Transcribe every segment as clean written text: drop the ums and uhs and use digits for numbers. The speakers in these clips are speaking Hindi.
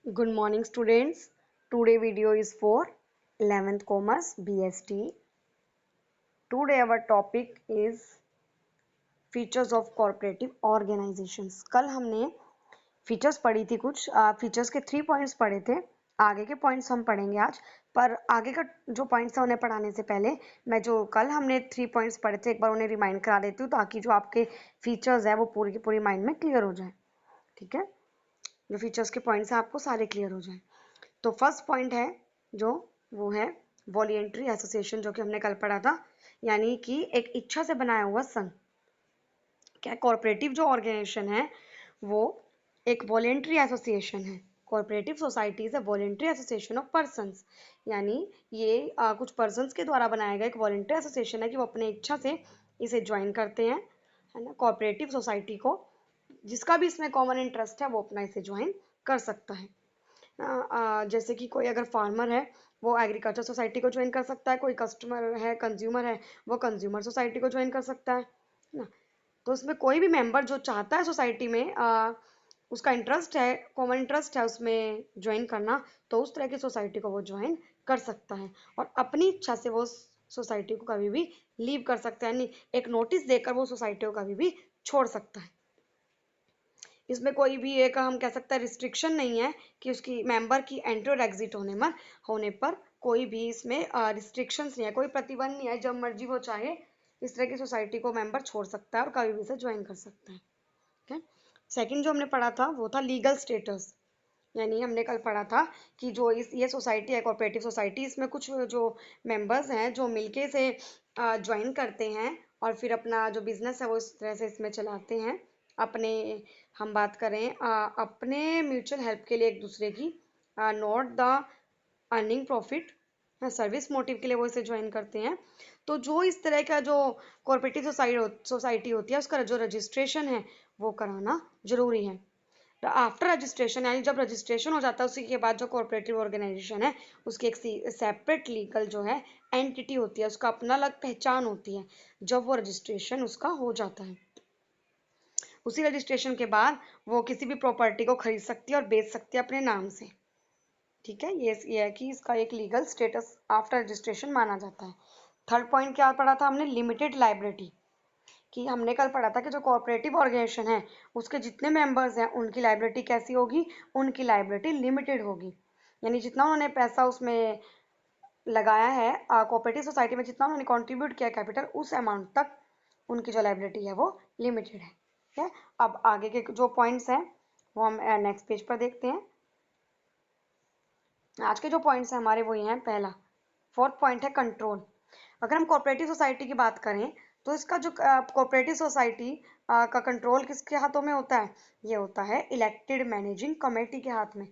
Good morning, students. Today video is for 11th Commerce BST. Today our topic is features of cooperative organizations. कल हमने फीचर्स पढ़ी थी कुछ फीचर्स के 3 पॉइंट्स पढ़े थे. आगे के पॉइंट्स हम पढ़ेंगे आज, पर आगे का जो पॉइंट्स है उन्हें पढ़ाने से पहले मैं जो कल हमने 3 पॉइंट्स पढ़े थे एक बार उन्हें रिमाइंड करा देती हूँ ताकि जो आपके फीचर्स है वो पूरी की पूरी माइंड में क्लियर हो जाए. ठीक है, जो फीचर्स के पॉइंट्स हैं आपको सारे क्लियर हो जाए. तो फर्स्ट पॉइंट है जो वो है वॉलेंट्री एसोसिएशन, जो कि हमने कल पढ़ा था, यानी कि एक इच्छा से बनाया हुआ संघ. क्या कॉर्पोरेटिव जो ऑर्गेनाइजेशन है वो एक वॉलेंट्री एसोसिएशन है. Cooperative society is a voluntary association of persons, यानी ये कुछ पर्संस के द्वारा बनाया गया एक वॉलेंट्री एसोसिएशन है कि वो अपने इच्छा से इसे ज्वाइन करते हैं, है ना. कोऑपरेटिव सोसाइटी को जिसका भी इसमें कॉमन इंटरेस्ट है वो अपना इसे ज्वाइन कर सकता है. जैसे कि कोई अगर फार्मर है वो एग्रीकल्चर सोसाइटी को ज्वाइन कर सकता है, कोई कस्टमर है कंज्यूमर है वो कंज्यूमर सोसाइटी को ज्वाइन कर सकता है ना. तो उसमें कोई भी मेंबर जो चाहता है सोसाइटी में उसका इंटरेस्ट है, कॉमन इंटरेस्ट है उसमें ज्वाइन करना, तो उस तरह की सोसाइटी को वो ज्वाइन कर सकता है और अपनी इच्छा से वो सोसाइटी को कभी भी लीव कर सकता है, यानी एक नोटिस देकर वो सोसाइटी को कभी भी छोड़ सकता है. इसमें कोई भी एक हम कह सकते हैं रिस्ट्रिक्शन नहीं है कि उसकी मेंबर की एंट्री और एग्जिट होने पर कोई भी इसमें रिस्ट्रिक्शंस नहीं है, कोई प्रतिबंध नहीं है. जब मर्जी वो चाहे इस तरह की सोसाइटी को मेंबर छोड़ सकता है और कभी भी इसे ज्वाइन कर सकता है. ठीक है. सेकंड जो हमने पढ़ा था वो था लीगल स्टेटस, यानी हमने कल पढ़ा था कि जो ये सोसाइटी है कोऑपरेटिव सोसाइटी, इसमें कुछ जो मेंबर्स हैं जो मिलके से ज्वाइन करते हैं और फिर अपना जो बिजनेस है वो इस तरह से इसमें चलाते हैं. अपने हम बात करें अपने म्यूचुअल हेल्प के लिए एक दूसरे की, not the earning profit, service motive के लिए वो इसे ज्वाइन करते हैं. तो जो इस तरह का जो कोऑपरेटिव सोसाइटी होती है उसका जो रजिस्ट्रेशन है वो कराना जरूरी है. आफ्टर रजिस्ट्रेशन, यानी जब रजिस्ट्रेशन हो जाता है उसी के बाद जो कोऑपरेटिव ऑर्गेनाइजेशन है उसकी एक सेपरेट लीगल जो है एंटिटी होती है, उसका अपना अलग पहचान होती है जब वो रजिस्ट्रेशन उसका हो जाता है. उसी रजिस्ट्रेशन के बाद वो किसी भी प्रॉपर्टी को खरीद सकती है और बेच सकती है अपने नाम से. ठीक है, ये है कि इसका एक लीगल स्टेटस आफ्टर रजिस्ट्रेशन माना जाता है. थर्ड पॉइंट क्या पढ़ा था हमने, लिमिटेड लाइबिलिटी, कि हमने कल पढ़ा था कि जो कोऑपरेटिव ऑर्गेनाइजेशन है उसके जितने मेंबर्स हैं उनकी लाइबिलिटी कैसी होगी, उनकी लाइबिलिटी लिमिटेड होगी. यानी जितना उन्होंने पैसा उसमें लगाया है कोऑपरेटिव सोसाइटी में, जितना उन्होंने कंट्रीब्यूट किया कैपिटल, उस अमाउंट तक उनकी जो लाइबिलिटी है वो लिमिटेड है. ठीक है. अब आगे के जो पॉइंट्स हैं वो हम नेक्स्ट पेज पर देखते हैं. आज के जो पॉइंट्स हैं हमारे वो ये हैं. पहला फोर्थ पॉइंट है कंट्रोल. अगर हम कोऑपरेटिव सोसाइटी की बात करें तो इसका जो कोऑपरेटिव सोसाइटी का कंट्रोल किसके हाथों में होता है, ये होता है इलेक्टेड मैनेजिंग कमेटी के हाथ में.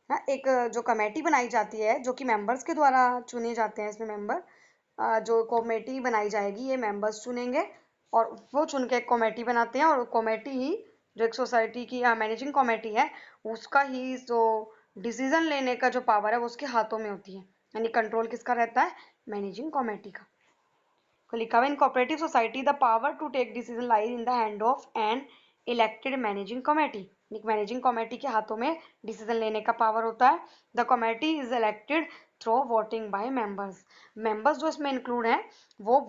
हाँ, एक जो कमेटी बनाई जाती है जो कि मेंबर्स के द्वारा चुने जाते हैं. इसमें मेंबर जो कमेटी बनाई जाएगी ये मेंबर्स चुनेंगे और वो चुन के एक कमेटी बनाते हैं और कमेटी ही जो एक सोसाइटी की मैनेजिंग कमेटी है उसका ही जो डिसीजन लेने का जो पावर है वो उसके हाथों में होती है. यानी कंट्रोल किसका रहता है, मैनेजिंग कमेटी का. लिखा हुआ in cooperative society the power to take decision lies in the hand of an elected managing committee. Managing committee के हाथों में डिसीजन लेने का पावर होता है. The committee is elected through voting by members. Members जो इसमें इंक्लूड हैं वो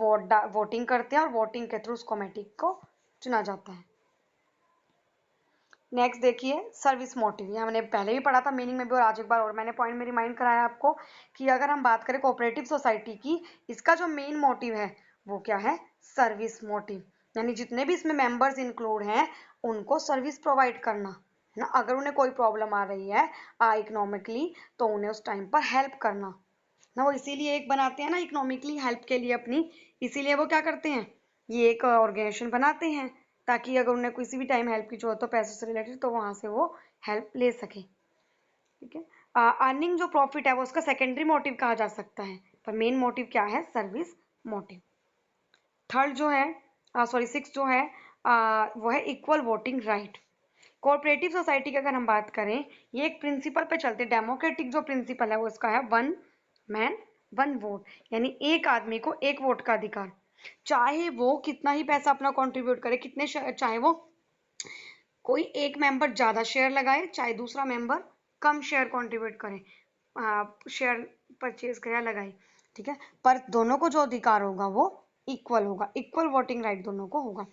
वोटिंग करते हैं और वोटिंग के थ्रू उस कमेटी को चुना जाता है. नेक्स्ट देखिए सर्विस मोटिव. ये हमने पहले भी पढ़ा था मीनिंग में भी और आज एक बार और मैंने पॉइंट में रिमाइंड कराया आपको कि अगर हम बात करें कोऑपरेटिव सोसाइटी की, इसका जो मेन मोटिव है वो क्या है, सर्विस मोटिव. यानी जितने भी इसमें मेंबर्स इंक्लूड हैं उनको सर्विस प्रोवाइड करना है ना. अगर उन्हें कोई प्रॉब्लम आ रही है इकोनॉमिकली तो उन्हें उस टाइम पर हेल्प करना ना. वो इसीलिए एक बनाते हैं ना इकोनॉमिकली हेल्प के लिए अपनी, इसीलिए वो क्या करते हैं, ये एक ऑर्गेनाइजेशन बनाते हैं ताकि अगर उन्हें किसी भी टाइम हेल्प की जरूरत हो पैसों से रिलेटेड तो वहां से वो हेल्प ले सके. ठीक है. अर्निंग जो प्रॉफिट है वो उसका सेकेंडरी मोटिव कहा जा सकता है, पर मेन मोटिव क्या है, सर्विस मोटिव. थर्ड जो है सिक्स जो है वो है equal voting right. Cooperative society की अगर हम बात करें ये एक प्रिंसिपल पे चलते, डेमोक्रेटिक जो प्रिंसिपल है वो इसका है वन मैन वन वोट, यानी एक आदमी को एक वोट का अधिकार. चाहे वो कितना ही पैसा अपना कंट्रीब्यूट करे, चाहे वो कोई एक मेंबर ज्यादा शेयर लगाए चाहे दूसरा मेंबर कम शेयर कंट्रीब्यूट करें, शेयर परचेज करें, लगाई, ठीक है, पर दोनों को जो अधिकार होगा वो इक्वल होगा, इक्वल वोटिंग राइट दोनों को होगा,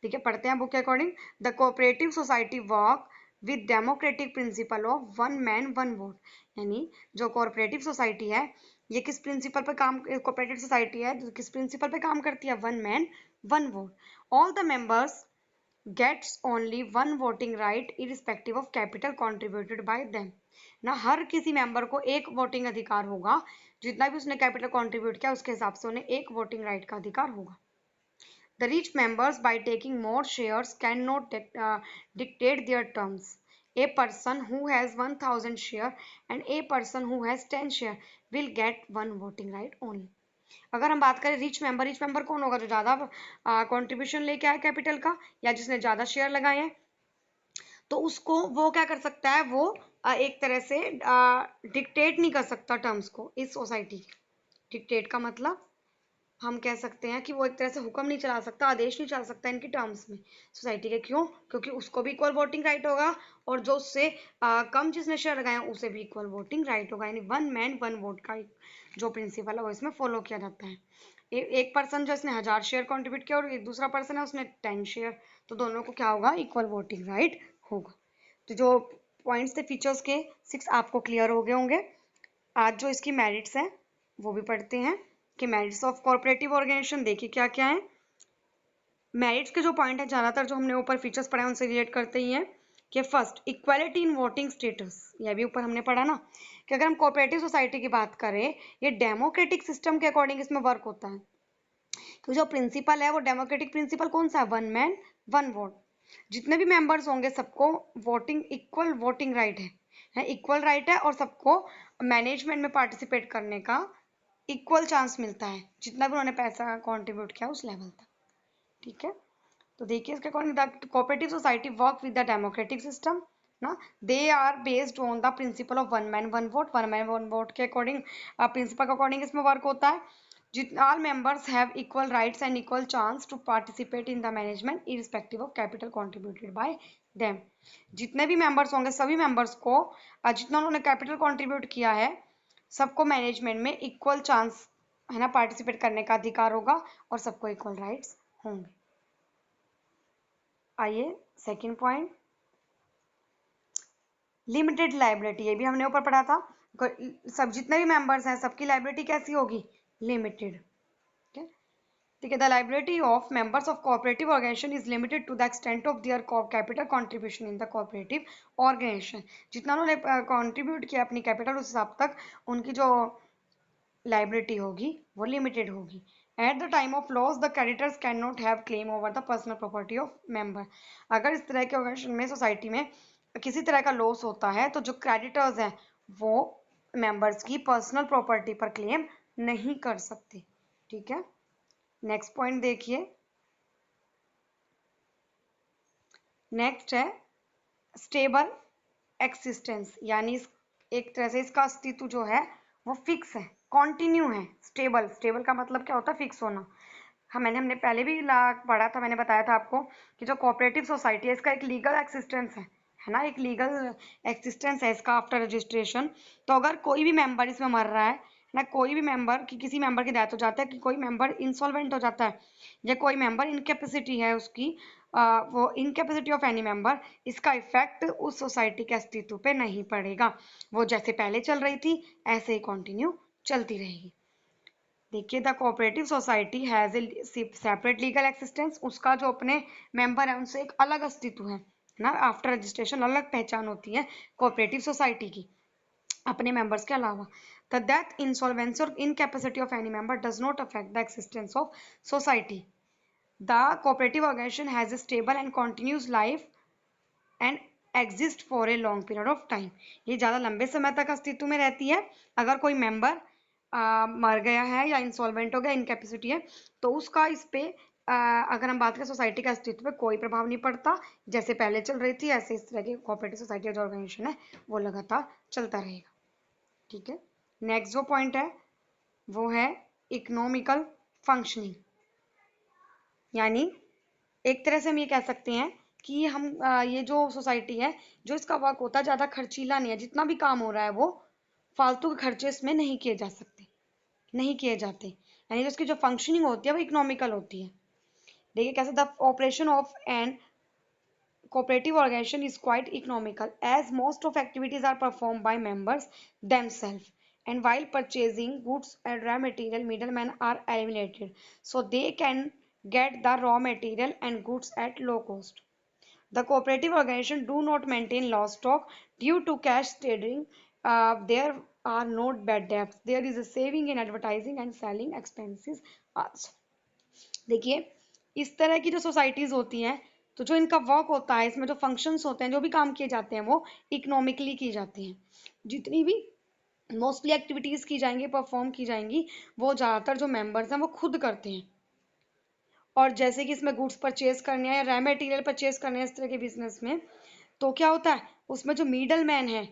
ठीक है। पढ़ते हैं बुक के according. The cooperative society work with democratic principal of one man one vote, यानी जो कोऑपरेटिव सोसाइटी है ये किस प्रिंसिपल पे काम, कोऑपरेटिव सोसाइटी है जो किस प्रिंसिपल पे काम करती है, one man one vote. All the members gets only one voting right irrespective of capital contributed by them, ना हर किसी मेंबर को एक वोटिंग अधिकार होगा, जितना भी उसने कैपिटल कंट्रीब्यूट किया उसके हिसाब से उन्हें एक वोटिंग राइट का अधिकार होगा। The rich members by taking more shares cannot dictate their terms. A person who has 1000 share and a person who has 10 share will get one voting right only. अगर हम बात करें रिच मेंबर कौन होगा, जो ज्यादा कंट्रीब्यूशन लेके आए कैपिटल का या जिसने ज्यादा शेयर लगाए हैं, तो उसको वो क्या कर सकता है, वो एक तरह से डिक्टेट नहीं कर सकता टर्म्स को इस सोसाइटी के। डिक्टेट का मतलब हम कह सकते हैं कि वो एक तरह से हुक्म नहीं चला सकता, आदेश नहीं चला सकता इनकी टर्म्स में सोसाइटी के। क्यों? क्योंकि उसको भी इक्वल वोटिंग राइट होगा और जो उससे कम जिसने शेयर लगाया उसे भी इक्वल वोटिंग राइट होगा, यानी वन मैन वन वोट का जो प्रिंसिपल है वो इसमें फॉलो किया जाता है। एक पर्सन जो इसने 1000 शेयर कॉन्ट्रीब्यूट किया और एक दूसरा पर्सन है उसने 10 शेयर, तो दोनों को क्या होगा, इक्वल वोटिंग राइट होगा। तो जो पॉइंट्स थे फीचर्स के 6 आपको क्लियर हो गए होंगे। आज जो इसकी मेरिट्स हैं वो भी पढ़ते हैं कि मेरिट्स ऑफ कोऑपरेटिव ऑर्गेनाइजेशन देखिए क्या क्या है। मेरिट्स के जो पॉइंट है ज्यादातर जो हमने ऊपर फीचर्स पढ़े हैं उनसे रिलेट करते ही हैं कि first equality in voting status, यह भी ऊपर हमने पढ़ा ना कि अगर हम कोऑपरेटिव सोसाइटी की बात करें ये डेमोक्रेटिक सिस्टम के अकॉर्डिंग इसमें वर्क होता है। तो जो प्रिंसिपल है वो डेमोक्रेटिक प्रिंसिपल कौन सा है, वन मैन वन वोट। जितने भी मेंबर्स होंगे सबको वोटिंग इक्वल वोटिंग राइट है इक्वल राइट है और सबको मैनेजमेंट में पार्टिसिपेट करने का इक्वल चांस मिलता है, जितना भी उन्होंने पैसा कंट्रीब्यूट किया उस लेवल तक, ठीक है। तो देखिए इसके according the cooperative society work with the democratic system ना, they are based on the principle of one man one vote, one man one vote के अकॉर्डिंग प्रिंसिपल के अकॉर्डिंग इसमें वर्क होता है। all members have equal rights and equal chance to participate in the management irrespective of capital contributed by them। जितने भी मेंबर्स होंगे सभी मेंबर्स को जितना उन्होंने कैपिटल कंट्रीब्यूट किया है सबको मैनेजमेंट में इक्वल चांस है ना पार्टिसिपेट करने का अधिकार होगा और सबको इक्वल राइट्स होंगे। आइए सेकंड पॉइंट, लिमिटेड लाइबिलिटी, ये भी हमने ऊपर पढ़ा था। सब जितने भी मेंबर्स हैं सबकी लाइबिलिटी कैसी होगी, लिमिटेड, ठीक है। The liability of members of cooperative organisation is limited to the extent of their capital contribution in the cooperative organisation. जितना उन्होंने कंट्रीब्यूट किया अपनी कैपिटल उस हिसाब तक उनकी जो लाइबिलिटी होगी वो लिमिटेड होगी। At the time of loss the creditors can not have claim over the personal property of member. अगर इस तरह के ऑर्गेनाइजेशन में सोसाइटी में किसी तरह का लॉस होता है तो जो क्रेडिटर्स हैं वो मेंबर्स की पर्सनल प्रॉपर्टी पर क्लेम नहीं कर सकते, ठीक है। नेक्स्ट पॉइंट देखिए, नेक्स्ट है स्टेबल एक्सिस्टेंस, यानी एक तरह से इसका अस्तित्व जो है वो फिक्स है, कॉन्टिन्यू है। स्टेबल, स्टेबल का मतलब क्या होता है, फिक्स होना। हमने पहले भी पढ़ा था, मैंने बताया था आपको कि जो कोऑपरेटिव सोसाइटी है इसका एक लीगल एक्सिस्टेंस है ना, एक लीगल एक्सिस्टेंस है इसका आफ्टर रजिस्ट्रेशन। तो अगर कोई भी मेंबर इसमें मर रहा है ना, कोई भी मेंबर की किसी मेंबर की डेथ हो जाता है, कि कोई मेंबर इंसॉल्वेंट हो जाता है या कोई मेंबर इनकैपेसिटी है उसकी, वो इनकैपेसिटी ऑफ एनी मेंबर, इसका इफेक्ट उस सोसाइटी के अस्तित्व पे नहीं पड़ेगा, वो जैसे पहले चल रही थी ऐसे ही कंटिन्यू चलती रहेगी। देखिए the cooperative society has a separate legal existence, उसका जो अपने मेंबर है उनसे एक अलग अस्तित्व है ना, आफ्टर रजिस्ट्रेशन अलग पहचान होती है कोऑपरेटिव सोसाइटी की अपने मेंबर्स के अलावा। द डेथ, इंसॉल्वेंसी और incapacity of any member does not affect the existence of society. The cooperative organisation has a stable and continuous life and exist for a long period of time. ये ज़्यादा लंबे समय तक अस्तित्व में रहती है। अगर कोई मेंबर मर गया है या इंसॉल्वेंट हो गया, इनकैपेसिटी है, तो उसका इस पे अगर हम बात करें सोसाइटी के अस्तित्व पे कोई प्रभाव नहीं पड़ता, जैसे पहले चल रही थी ऐसे इस तरह की कोऑपरेटिव सोसाइटी जो ऑर्गेनाइजेशन है वो लगातार चलता रहेगा, ठीक है। नेक्स्ट जो पॉइंट है वो है इकोनॉमिकल फंक्शनिंग, यानी एक तरह से हम ये कह सकते हैं कि हम ये जो सोसाइटी है, जो इसका वर्क होता है ज़्यादा खर्चीला नहीं है, जितना भी काम हो रहा है वो फालतू के खर्चे इसमें नहीं किए जा सकते, नहीं किए जाते, यानी जो इसकी जो फंक्शनिंग होती है वो इकोनॉमिकल होती है। देखिए कैसे, the operation of an cooperative organization is quite economical as most of activities are performed by members themselves, and while purchasing goods and raw material, middlemen are eliminated, so they can get the raw material and goods at low cost. The cooperative organization do not maintain low stock due to cash trading. There are no bad debts. There is a saving in advertising and selling expenses also. देखिए इस तरह की जो सोसाइटीज होती हैं, तो जो इनका वर्क होता है, इसमें जो फंक्शंस होते हैं, जो भी काम किए जाते हैं, वो इकोनॉमिकली की जाती हैं। जितनी भी मोस्टली एक्टिविटीज की जाएंगी, परफॉर्म की जाएंगी, वो ज़्यादातर जो मेंबर्स हैं वो खुद करते हैं। और जैसे कि इसमें गुड्स परचेज करने हैं या रॉ मटेरियल परचेज करने हैं इस तरह के बिजनेस में, तो क्या होता है, उसमें जो मिडल मैन है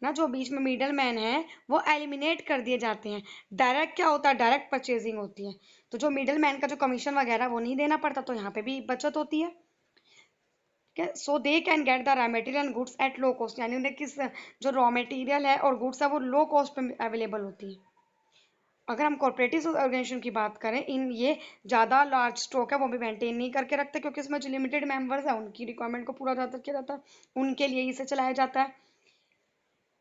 ना, जो बीच में मिडल मैन है, वो एलिमिनेट कर दिए जाते हैं। डायरेक्ट क्या होता है, डायरेक्ट परचेजिंग होती है, तो जो मिडल मैन का जो कमीशन वगैरह वो नहीं देना पड़ता, तो यहाँ पे भी बचत होती है। So they can get the raw material and goods at low cost, यानी उन्हें किस जो रॉ मटेरियल है और गुड्स है वो लो कॉस्ट पे अवेलेबल होती है। अगर हम कॉर्पोरेटिव ऑर्गेनाइजेशन की बात करें, इन ये ज़्यादा लार्ज स्टॉक है वो भी मेंटेन नहीं करके रखते, क्योंकि इसमें जो लिमिटेड मेंबर्स है उनकी रिक्वायरमेंट को पूरा ज़्यादातर किया जाता है, उनके लिए इसे चलाया जाता है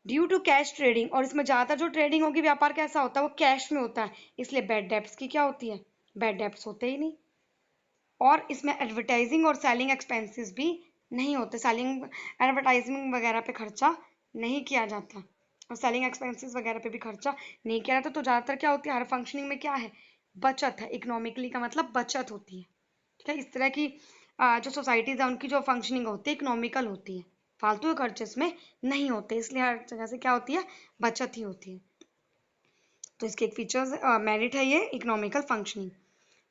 ड्यू टू कैश ट्रेडिंग। और इसमें ज़्यादातर जो ट्रेडिंग होगी, व्यापार कैसा होता है, वो कैश में होता है, इसलिए बैड डेब्ट्स की क्या होती है, बैड डेब्ट्स होते ही नहीं। और इसमें एडवर्टाइजिंग और सेलिंग एक्सपेंसेस भी नहीं होते, सेलिंग एडवर्टाइजिंग वगैरह पे खर्चा नहीं किया जाता, और सेलिंग एक्सपेंसेस वगैरह पे भी खर्चा नहीं किया जाता। तो ज़्यादातर क्या होती है, हर फंक्शनिंग में क्या है, बचत है। इकोनॉमिकली का मतलब बचत होती है, ठीक है। इस तरह की जो सोसाइटीज़ है उनकी जो फंक्शनिंग होती है इकोनॉमिकल होती है, फालतू के खर्चे इसमें नहीं होते, इसलिए हर जगह से क्या होती है, बचत ही होती है। तो इसके एक फीचर्स मेरिट है ये इकोनॉमिकल फंक्शनिंग।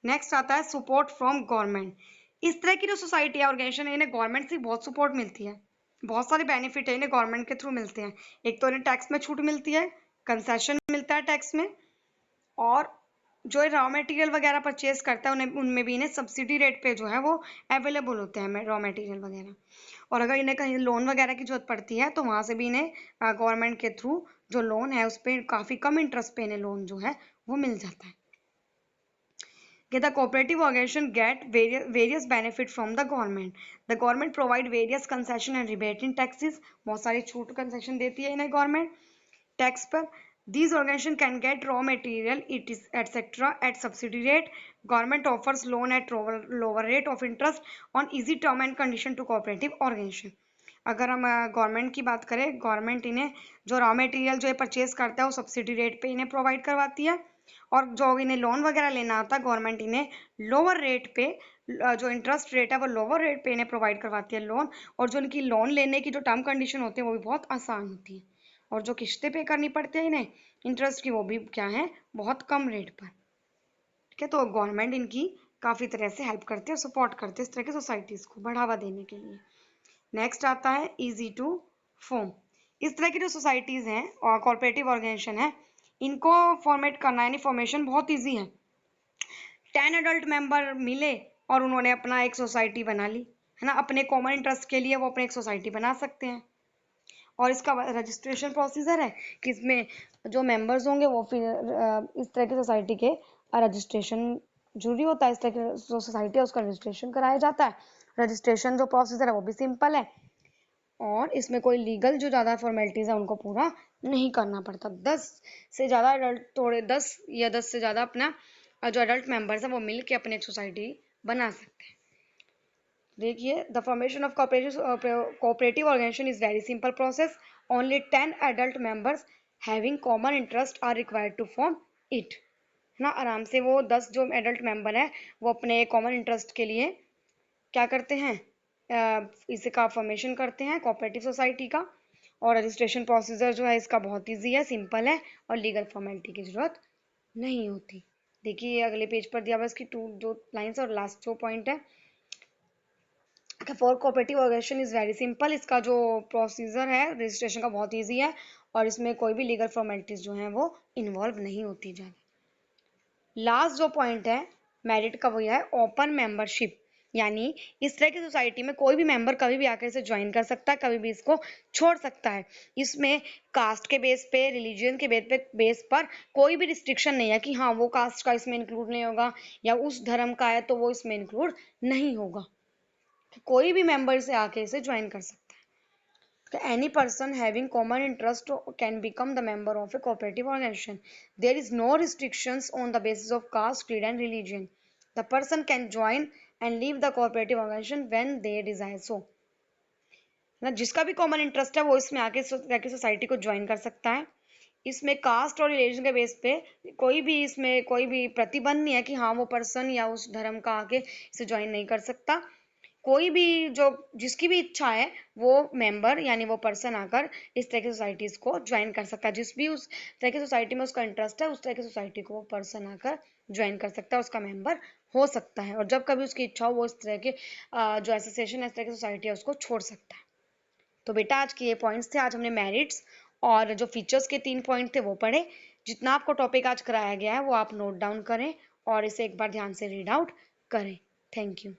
नेक्स्ट आता है सपोर्ट फ्रॉम गवर्नमेंट। इस तरह की जो सोसाइटी है, ऑर्गेनाइजेशन है, इन्हें गवर्नमेंट से बहुत सपोर्ट मिलती है, बहुत सारे बेनिफिट है इन्हें गवर्नमेंट के थ्रू मिलते हैं। एक तो इन्हें टैक्स में छूट मिलती है, कंसेशन मिलता है टैक्स में, और जो रॉ मटेरियल वगैरह परचेज करता है उन्हें, उनमें भी इन्हें सब्सिडी रेट पे जो है वो अवेलेबल होते हैं रॉ मटेरियल वगैरह। और अगर इन्हें कहीं लोन वगैरह की जरूरत पड़ती है, तो वहाँ से भी इन्हें गवर्नमेंट के थ्रू जो लोन है उस पर काफ़ी कम इंटरेस्ट पे इन्हें लोन जो है वो मिल जाता है। The cooperative organization get various benefit from the government. The government provide various concession and rebate in taxes. बहुत सारी छूट concession देती है इन्हें गवर्नमेंट टैक्स पर। These organization can get raw material, it is etc. at subsidy rate. Government offers loan at lower rate of interest on easy term and condition to cooperative organization. अगर हम गवर्नमेंट की बात करें, गवर्नमेंट इन्हें जो रॉ मटेरियल जो है परचेज करता है वो सब्सिडी रेट पे इन्हें प्रोवाइड करवाती है, और जो इन्हें लोन वगैरह लेना होता है गवर्नमेंट इन्हें लोअर रेट पे, जो इंटरेस्ट रेट है वो लोअर रेट पे इन्हें प्रोवाइड करवाती है लोन, और जो इनकी लोन लेने की जो टर्म कंडीशन होती है वो भी बहुत आसान होती है, और जो किस्तें पे करनी पड़ती है इन्हें इंटरेस्ट की, वो भी क्या है, बहुत कम रेट पर, ठीक है। तो गवर्नमेंट इनकी काफ़ी तरह से हेल्प करती है और सपोर्ट करती है इस तरह की सोसाइटीज़ को बढ़ावा देने के लिए। नेक्स्ट आता है इजी टू फॉर्म। इस तरह की जो सोसाइटीज़ हैं और कॉर्पोरेटिव ऑर्गेनाइजेशन है, इनको फॉर्मेट करना यानी फॉर्मेशन बहुत इजी है। 10 एडल्ट मेंबर मिले और उन्होंने अपना एक सोसाइटी बना ली, है ना, अपने कॉमन इंटरेस्ट के लिए वो अपने एक सोसाइटी बना सकते हैं। और इसका रजिस्ट्रेशन प्रोसीजर है कि इसमें जो मेंबर्स होंगे वो फिर इस तरह की सोसाइटी के रजिस्ट्रेशन जरूरी होता है, इस तरह की जो सोसाइटी है उसका रजिस्ट्रेशन कराया जाता है। रजिस्ट्रेशन जो प्रोसीजर है वो भी सिंपल है, और इसमें कोई लीगल जो ज़्यादा फॉर्मेलिटीज़ है उनको पूरा नहीं करना पड़ता। 10 से ज़्यादा एडल्ट, थोड़े 10 या 10 से ज़्यादा अपना जो एडल्ट मेंबर्स हैं वो मिल के अपनी एक सोसाइटी बना सकते हैं। देखिए, the formation of cooperative organisation is very simple process. Only 10 adult members having common interest are required to form it, है ना। आराम से वो 10 जो एडल्ट मेंबर हैं वो अपने कॉमन इंटरेस्ट के लिए क्या करते हैं, इसका फॉर्मेशन करते हैं कोऑपरेटिव सोसाइटी का। और रजिस्ट्रेशन प्रोसीजर जो है इसका बहुत ईजी है, सिंपल है, और लीगल फॉर्मेलिटी की जरूरत नहीं होती। देखिए अगले पेज पर दिया हुआ इसकी जो लाइन्स और लास्ट जो पॉइंट है, for cooperative organisation is very simple. इसका जो प्रोसीजर है रजिस्ट्रेशन का बहुत ईजी है, और इसमें कोई भी लीगल फॉर्मेलिटीज जो हैं वो इन्वॉल्व नहीं होती ज़्यादा। लास्ट जो पॉइंट है मेरिट का वो है ओपन मेंबरशिप। यानी इस तरह की सोसाइटी में कोई भी मेंबर कभी भी आकर इसे ज्वाइन कर सकता है, कभी भी इसको छोड़ सकता है। इसमें कास्ट के बेस पे, रिलीजन के बेस पर कोई भी रिस्ट्रिक्शन नहीं है कि हाँ वो कास्ट का इसमें इंक्लूड नहीं होगा या उस धर्म का है तो वो इसमें इंक्लूड नहीं होगा। कोई भी मेंबर इसे आके इसे ज्वाइन कर सकता है। Any person having common interest can become the member of a cooperative organization. There is no restrictions on the basis of caste, creed, and religion. The person can join and leave the cooperative organization when they desire so. ना जिसका भी कॉमन इंटरेस्ट है वो इसमें आके सोसाइटी को ज्वाइन कर सकता है। इसमें कास्ट और रिलीजन के बेस पे कोई भी प्रतिबंध नहीं है कि हाँ वो पर्सन या उस धर्म का आके इसे ज्वाइन नहीं कर सकता। कोई भी जो जिसकी भी इच्छा है वो मेंबर यानी वो पर्सन आकर इस तरह की सोसाइटीज को ज्वाइन कर सकता है। जिस भी उस तरह की सोसाइटी में उसका इंटरेस्ट है उस तरह की सोसाइटी को वो पर्सन आकर ज्वाइन कर सकता है, उसका मेंबर हो सकता है। और जब कभी उसकी इच्छा हो वो इस तरह के जो एसोसिएशन है, इस तरह की सोसाइटी है, उसको छोड़ सकता है। तो बेटा आज के ये पॉइंट्स थे। आज हमने मेरिट्स और जो फीचर्स के 3 पॉइंट थे वो पढ़े। जितना आपको टॉपिक आज कराया गया है वो आप नोट डाउन करें और इसे एक बार ध्यान से रीड आउट करें। Thank you.